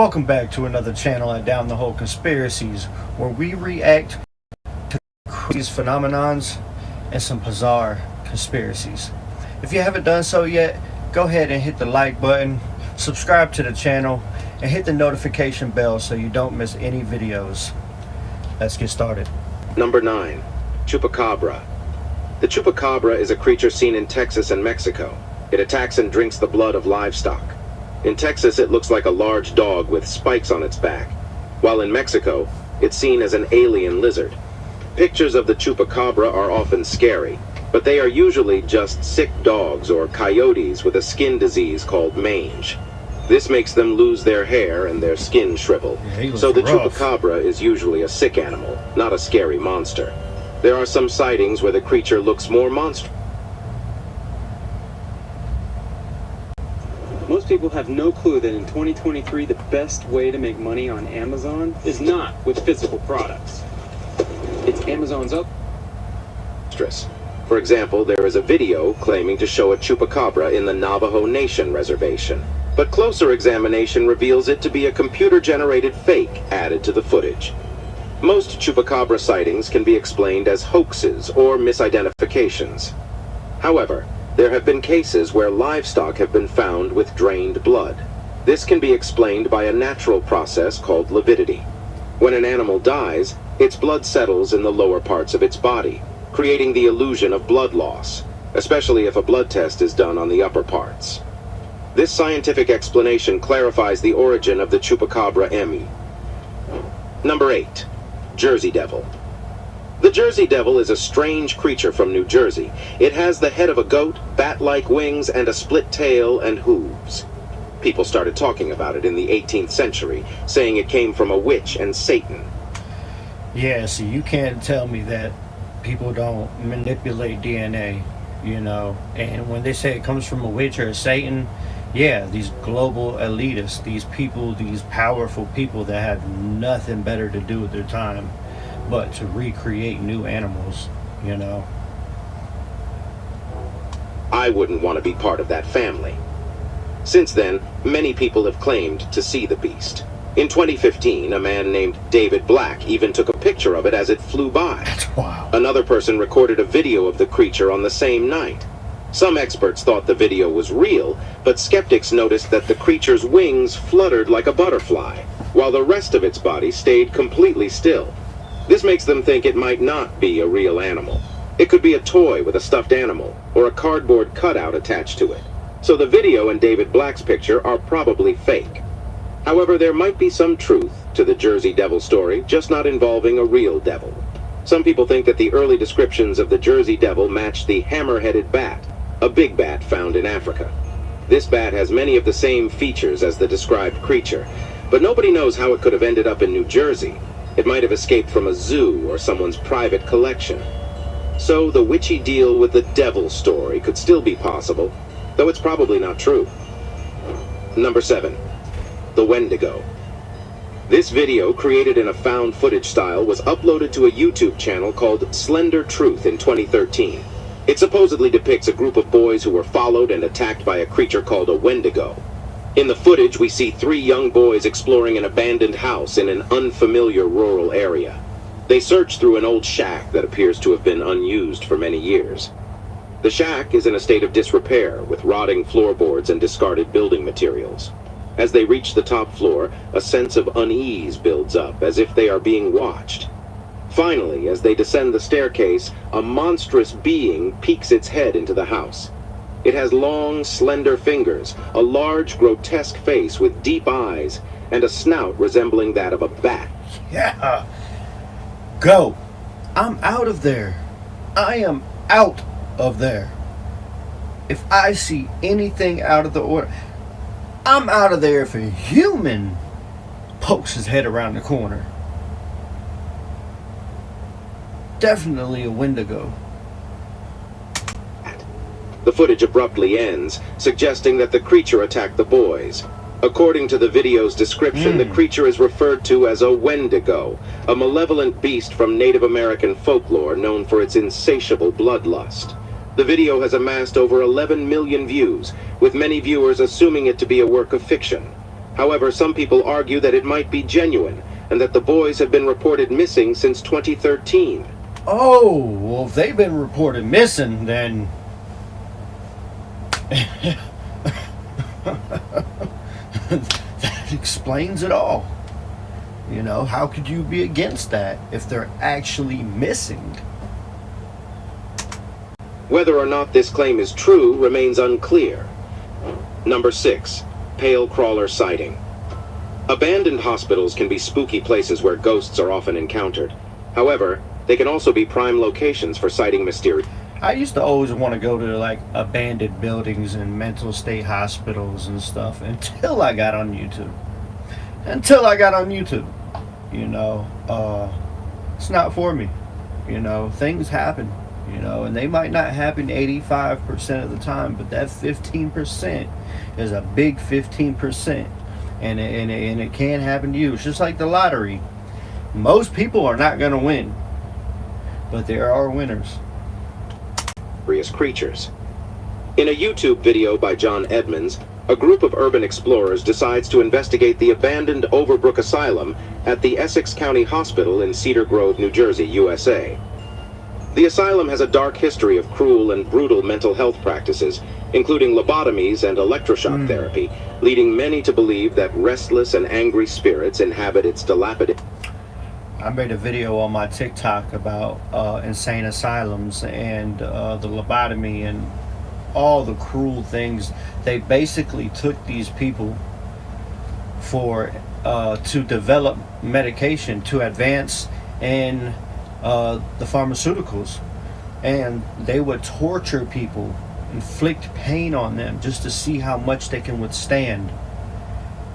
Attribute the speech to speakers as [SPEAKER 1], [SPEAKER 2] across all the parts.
[SPEAKER 1] Welcome back to another channel at Down the Hole Conspiracies, where we react to these phenomenons and some bizarre conspiracies. If you haven't done so yet, go ahead and hit the like button, subscribe to the channel, and hit the notification bell so you don't miss any videos. Let's get started.
[SPEAKER 2] Number 9. Chupacabra. The chupacabra is a creature seen in Texas and Mexico. It attacks and drinks the blood of livestock. In Texas, it looks like a large dog with spikes on its back, while in Mexico, it's seen as an alien lizard. Pictures of the chupacabra are often scary, but they are usually just sick dogs or coyotes with a skin disease called mange. This makes them lose their hair and their skin shrivel. So the chupacabra is usually a sick animal, not a scary monster. There are some sightings where the creature looks more monstrous.
[SPEAKER 3] Most people have no clue that in 2023 the best way to make money on Amazon is not with physical products. It's Amazon's up.
[SPEAKER 2] For example, there is a video claiming to show a chupacabra in the Navajo Nation reservation, but closer examination reveals it to be a computer-generated fake added to the footage. Most chupacabra sightings can be explained as hoaxes or misidentifications. However, there have been cases where livestock have been found with drained blood. This can be explained by a natural process called lividity. When an animal dies, its blood settles in the lower parts of its body, creating the illusion of blood loss, especially if a blood test is done on the upper parts. This scientific explanation clarifies the origin of the chupacabra emmy. Number 8. Jersey Devil. The Jersey Devil is a strange creature from New Jersey. It has the head of a goat, bat-like wings, and a split tail and hooves. People started talking about it in the 18th century, saying it came from a witch and Satan.
[SPEAKER 1] Yeah, see, you can't tell me that people don't manipulate DNA, you know. And when they say it comes from a witch or a Satan, yeah, these global elitists, these people, these powerful people that have nothing better to do with their time but to recreate new animals, you know.
[SPEAKER 2] I wouldn't want to be part of that family. Since then, many people have claimed to see the beast. In 2015, a man named David Black even took a picture of it as it flew by.
[SPEAKER 1] That's wild.
[SPEAKER 2] Another person recorded a video of the creature on the same night. Some experts thought the video was real, but skeptics noticed that the creature's wings fluttered like a butterfly, while the rest of its body stayed completely still. This makes them think it might not be a real animal. It could be a toy with a stuffed animal, or a cardboard cutout attached to it. So the video and David Black's picture are probably fake. However, there might be some truth to the Jersey Devil story, just not involving a real devil. Some people think that the early descriptions of the Jersey Devil match the hammer-headed bat, a big bat found in Africa. This bat has many of the same features as the described creature, but nobody knows how it could have ended up in New Jersey. It might have escaped from a zoo or someone's private collection. So the witchy deal with the devil story could still be possible, though it's probably not true. Number 7. The Wendigo. This video, created in a found footage style, was uploaded to a YouTube channel called Slender Truth in 2013. It supposedly depicts a group of boys who were followed and attacked by a creature called a Wendigo. In the footage, we see 3 young boys exploring an abandoned house in an unfamiliar rural area. They search through an old shack that appears to have been unused for many years. The shack is in a state of disrepair, with rotting floorboards and discarded building materials. As they reach the top floor, a sense of unease builds up, as if they are being watched. Finally, as they descend the staircase, a monstrous being peeks its head into the house. It has long, slender fingers, a large, grotesque face with deep eyes, and a snout resembling that of a bat.
[SPEAKER 1] Yeah. Go. I'm out of there. I am out of there. If I see anything out of the order, I'm out of there if a human pokes his head around the corner. Definitely a Wendigo.
[SPEAKER 2] The footage abruptly ends, suggesting that the creature attacked the boys. According to the video's description, the creature is referred to as a Wendigo, a malevolent beast from Native American folklore known for its insatiable bloodlust. The video has amassed over 11 million views, with many viewers assuming it to be a work of fiction. However, some people argue that it might be genuine, and that the boys have been reported missing since 2013.
[SPEAKER 1] Oh, well, if they've been reported missing, then that explains it all. You know, how could you be against that if they're actually missing?
[SPEAKER 2] Whether or not this claim is true remains unclear. Number 6. Pale crawler sighting. Abandoned hospitals can be spooky places where ghosts are often encountered. However, they can also be prime locations for sighting mysterious.
[SPEAKER 1] I used to always want to go to like abandoned buildings and mental state hospitals and stuff until I got on YouTube. You know, it's not for me. You know, things happen, you know, and they might not happen 85% of the time, but that 15% is a big 15%. And it can happen to you. It's just like the lottery. Most people are not going to win, but there are winners.
[SPEAKER 2] Creatures. In a YouTube video by John Edmonds, a group of urban explorers decides to investigate the abandoned Overbrook Asylum at the Essex County Hospital in Cedar Grove, New Jersey, USA. The asylum has a dark history of cruel and brutal mental health practices, including lobotomies and electroshock therapy, leading many to believe that restless and angry spirits inhabit its dilapidated...
[SPEAKER 1] I made a video on my TikTok about insane asylums and the lobotomy and all the cruel things. They basically took these people for to develop medication to advance in the pharmaceuticals, and they would torture people, inflict pain on them just to see how much they can withstand,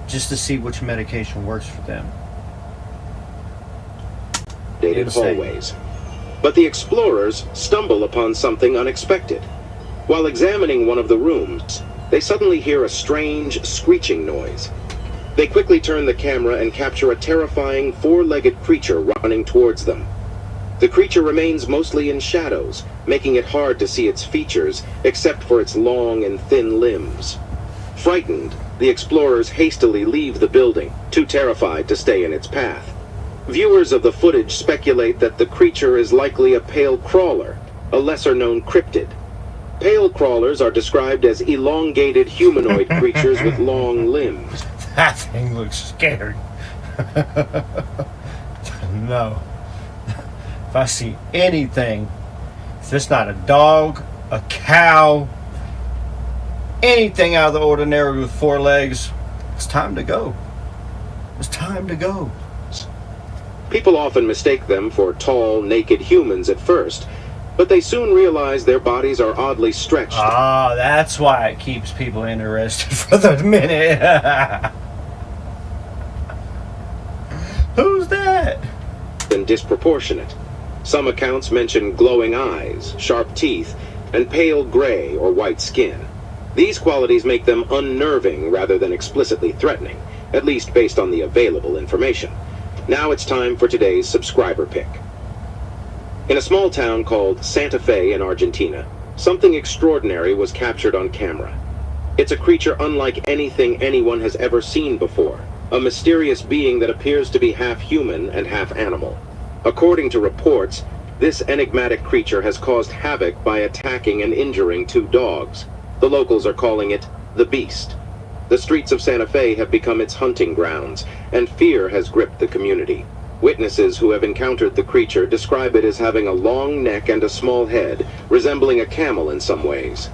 [SPEAKER 1] just to see which medication works for them.
[SPEAKER 2] Hallways. But the explorers stumble upon something unexpected. While examining one of the rooms, they suddenly hear a strange screeching noise. They quickly turn the camera and capture a terrifying four-legged creature running towards them. The creature remains mostly in shadows, making it hard to see its features, except for its long and thin limbs. Frightened, the explorers hastily leave the building, too terrified to stay in its path. Viewers of the footage speculate that the creature is likely a pale crawler, a lesser-known cryptid. Pale crawlers are described as elongated humanoid creatures with long limbs.
[SPEAKER 1] That thing looks scary. No. If I see anything, if it's not a dog, a cow, anything out of the ordinary with four legs, it's time to go. It's time to go.
[SPEAKER 2] People often mistake them for tall, naked humans at first, but they soon realize their bodies are oddly stretched.
[SPEAKER 1] Ah, that's why it keeps people interested for the minute. Who's that?
[SPEAKER 2] And disproportionate. Some accounts mention glowing eyes, sharp teeth, and pale gray or white skin. These qualities make them unnerving rather than explicitly threatening, at least based on the available information. Now it's time for today's subscriber pick. In a small town called Santa Fe in Argentina, something extraordinary was captured on camera. It's a creature unlike anything anyone has ever seen before, a mysterious being that appears to be half human and half animal. According to reports, this enigmatic creature has caused havoc by attacking and injuring 2 dogs. The locals are calling it the Beast. The streets of Santa Fe have become its hunting grounds, and fear has gripped the community. Witnesses who have encountered the creature describe it as having a long neck and a small head, resembling a camel in some ways.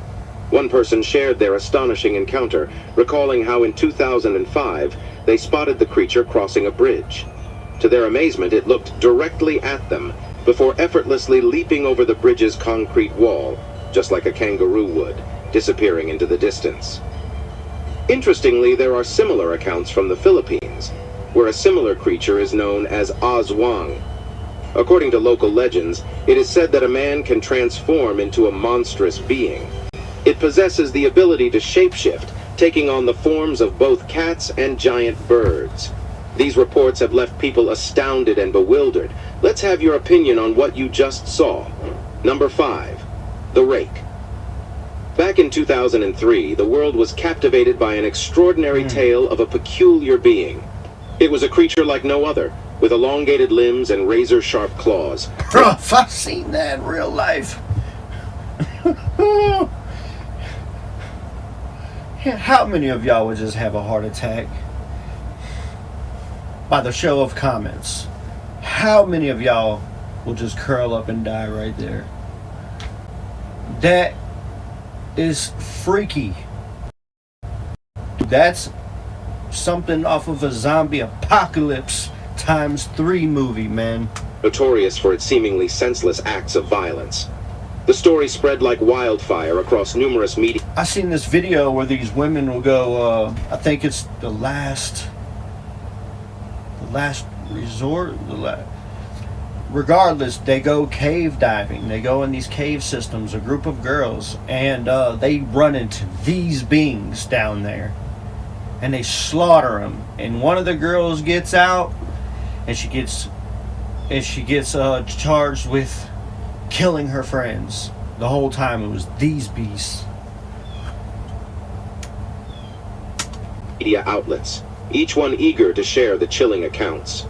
[SPEAKER 2] One person shared their astonishing encounter, recalling how in 2005 they spotted the creature crossing a bridge. To their amazement, it looked directly at them, before effortlessly leaping over the bridge's concrete wall, just like a kangaroo would, disappearing into the distance. Interestingly, there are similar accounts from the Philippines, where a similar creature is known as Aswang. According to local legends, it is said that a man can transform into a monstrous being. It possesses the ability to shapeshift, taking on the forms of both cats and giant birds. These reports have left people astounded and bewildered. Let's have your opinion on what you just saw. Number 5. The Rake. Back in 2003, the world was captivated by an extraordinary tale of a peculiar being. It was a creature like no other, with elongated limbs and razor-sharp claws.
[SPEAKER 1] If I've seen that in real life. Yeah, how many of y'all would just have a heart attack? By the show of comments. How many of y'all will just curl up and die right there? That is freaky. That's something off of a zombie apocalypse ×3 movie, man.
[SPEAKER 2] Notorious for its seemingly senseless acts of violence. The story spread like wildfire across numerous media.
[SPEAKER 1] I seen this video where these women will go, I think it's the last resort, regardless, they go cave diving. They go in these cave systems, a group of girls, and they run into these beings down there, and they slaughter them. And one of the girls gets out, and she gets charged with killing her friends. The whole time it was these beasts.
[SPEAKER 2] Media outlets, each one eager to share the chilling accounts.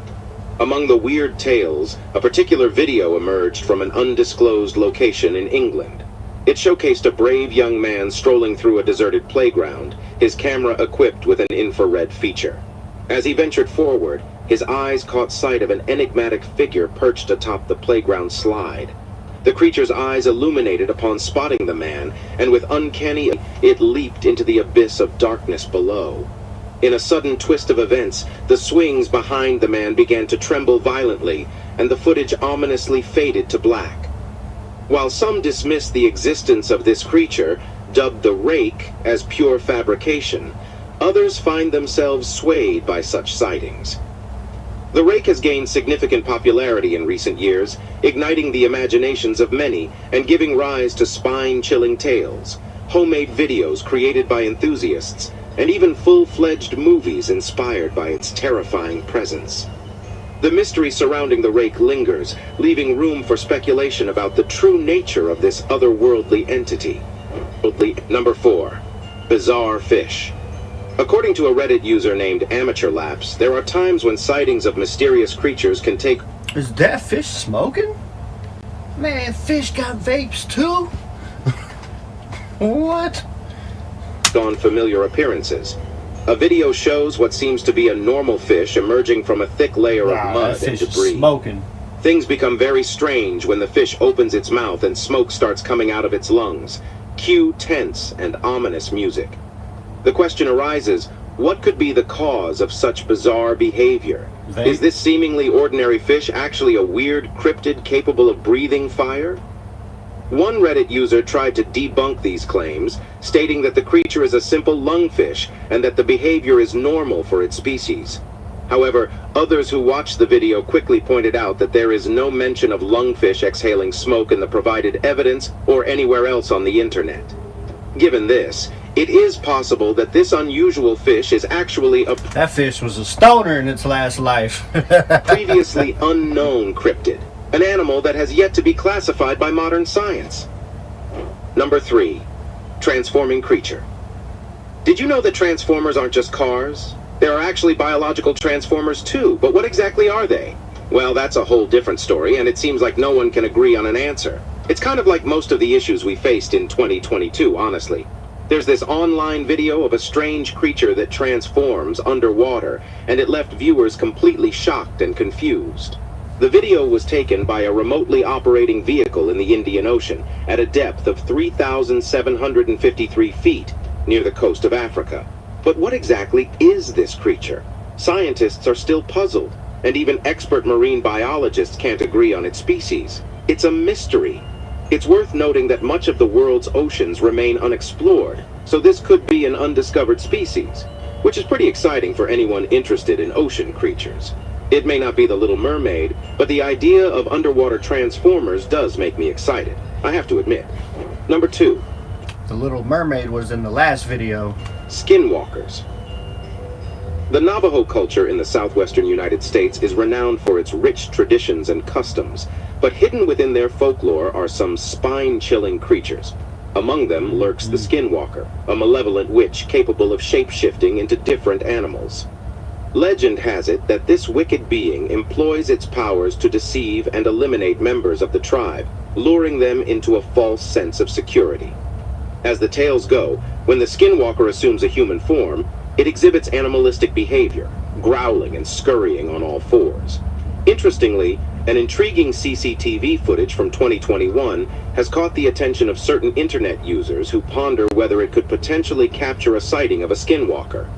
[SPEAKER 2] Among the weird tales, a particular video emerged from an undisclosed location in England. It showcased a brave young man strolling through a deserted playground, his camera equipped with an infrared feature. As he ventured forward, his eyes caught sight of an enigmatic figure perched atop the playground slide. The creature's eyes illuminated upon spotting the man, and with uncanny, it leaped into the abyss of darkness below. In a sudden twist of events, the swings behind the man began to tremble violently, and the footage ominously faded to black. While some dismiss the existence of this creature, dubbed the Rake, as pure fabrication, others find themselves swayed by such sightings. The Rake has gained significant popularity in recent years, igniting the imaginations of many and giving rise to spine-chilling tales, homemade videos created by enthusiasts, and even full-fledged movies inspired by its terrifying presence. The mystery surrounding the Rake lingers, leaving room for speculation about the true nature of this otherworldly entity. Number 4. Bizarre fish. According to a Reddit user named Amateur Laps, there are times when sightings of mysterious creatures can take...
[SPEAKER 1] Is that fish smoking? Man, fish got vapes too? What?
[SPEAKER 2] ...on familiar appearances. A video shows what seems to be a normal fish emerging from a thick layer of mud and debris.
[SPEAKER 1] Smoking.
[SPEAKER 2] Things become very strange when the fish opens its mouth and smoke starts coming out of its lungs. Cue tense and ominous music. The question arises, what could be the cause of such bizarre behavior? Is this seemingly ordinary fish actually a weird cryptid capable of breathing fire? One Reddit user tried to debunk these claims, stating that the creature is a simple lungfish and that the behavior is normal for its species. However, others who watched the video quickly pointed out that there is no mention of lungfish exhaling smoke in the provided evidence or anywhere else on the internet. Given this, it is possible that this unusual fish is actually a...
[SPEAKER 1] That fish was a stoner in its last life.
[SPEAKER 2] ...previously unknown cryptid, an animal that has yet to be classified by modern science. Number 3. Transforming creature. Did you know that Transformers aren't just cars? There are actually biological Transformers too, but what exactly are they? Well, that's a whole different story, and it seems like no one can agree on an answer. It's kind of like most of the issues we faced in 2022, honestly. There's this online video of a strange creature that transforms underwater, and it left viewers completely shocked and confused. The video was taken by a remotely operating vehicle in the Indian Ocean at a depth of 3,753 feet near the coast of Africa. But what exactly is this creature? Scientists are still puzzled, and even expert marine biologists can't agree on its species. It's a mystery. It's worth noting that much of the world's oceans remain unexplored, so this could be an undiscovered species, which is pretty exciting for anyone interested in ocean creatures. It may not be the Little Mermaid, but the idea of underwater transformers does make me excited, I have to admit. Number 2.
[SPEAKER 1] The Little Mermaid was in the last video.
[SPEAKER 2] Skinwalkers. The Navajo culture in the southwestern United States is renowned for its rich traditions and customs, but hidden within their folklore are some spine-chilling creatures. Among them lurks the Skinwalker, a malevolent witch capable of shape-shifting into different animals. Legend has it that this wicked being employs its powers to deceive and eliminate members of the tribe, luring them into a false sense of security. As the tales go, when the Skinwalker assumes a human form, it exhibits animalistic behavior, growling and scurrying on all fours. Interestingly, an intriguing CCTV footage from 2021 has caught the attention of certain internet users who ponder whether it could potentially capture a sighting of a Skinwalker.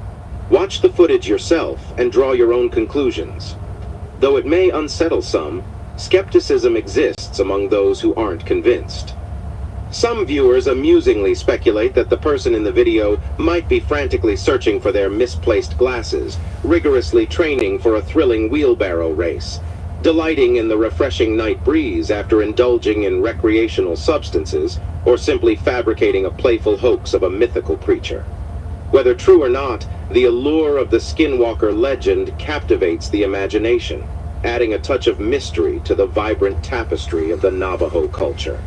[SPEAKER 2] Watch the footage yourself and draw your own conclusions. Though it may unsettle some, skepticism exists among those who aren't convinced. Some viewers amusingly speculate that the person in the video might be frantically searching for their misplaced glasses, rigorously training for a thrilling wheelbarrow race, delighting in the refreshing night breeze after indulging in recreational substances, or simply fabricating a playful hoax of a mythical creature. Whether true or not, the allure of the Skinwalker legend captivates the imagination, adding a touch of mystery to the vibrant tapestry of the Navajo culture.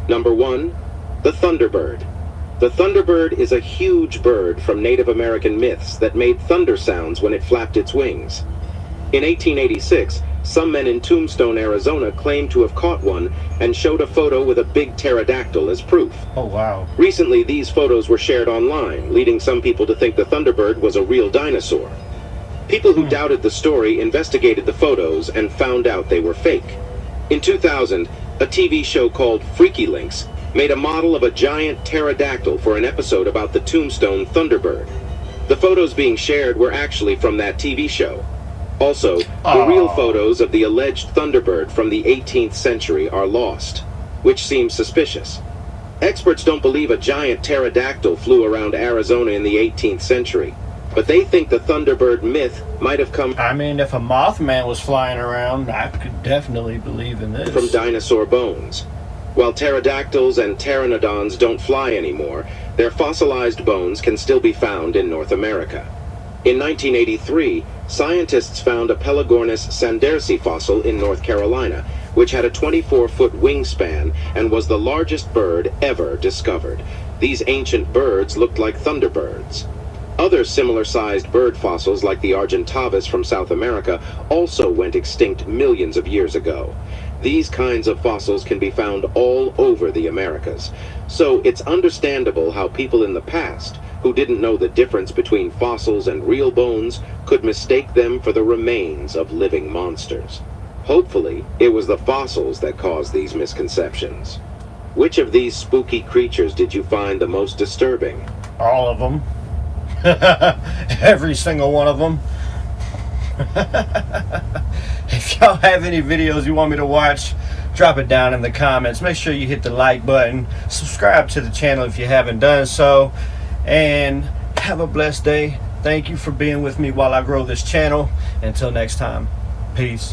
[SPEAKER 2] Number 1. The Thunderbird. The Thunderbird is a huge bird from Native American myths that made thunder sounds when it flapped its wings. In 1886, some men in Tombstone, Arizona claimed to have caught one and showed a photo with a big pterodactyl as proof.
[SPEAKER 1] Oh, wow.
[SPEAKER 2] Recently, these photos were shared online, leading some people to think the Thunderbird was a real dinosaur. People who doubted the story investigated the photos and found out they were fake. In 2000, a TV show called Freaky Links made a model of a giant pterodactyl for an episode about the Tombstone Thunderbird. The photos being shared were actually from that TV show. Also, the real photos of the alleged Thunderbird from the 18th century are lost, which seems suspicious. Experts don't believe a giant pterodactyl flew around Arizona in the 18th century, but they think the Thunderbird myth might have come
[SPEAKER 1] I mean, if a Mothman was flying around, I could definitely believe in this.
[SPEAKER 2] from dinosaur bones. While pterodactyls and pteranodons don't fly anymore, their fossilized bones can still be found in North America. In 1983, scientists found a Pelagornis sandersi fossil in North Carolina, which had a 24-foot wingspan and was the largest bird ever discovered. These ancient birds looked like thunderbirds. Other similar-sized bird fossils, like the Argentavis from South America, also went extinct millions of years ago. These kinds of fossils can be found all over the Americas, so it's understandable how people in the past, who didn't know the difference between fossils and real bones, could mistake them for the remains of living monsters. Hopefully, it was the fossils that caused these misconceptions. Which of these spooky creatures did you find the most disturbing?
[SPEAKER 1] All of them. Every single one of them. If y'all have any videos you want me to watch, drop it down in the comments. Make sure you hit the like button. Subscribe to the channel if you haven't done so. And have a blessed day. Thank you for being with me while I grow this channel. Until next time, peace.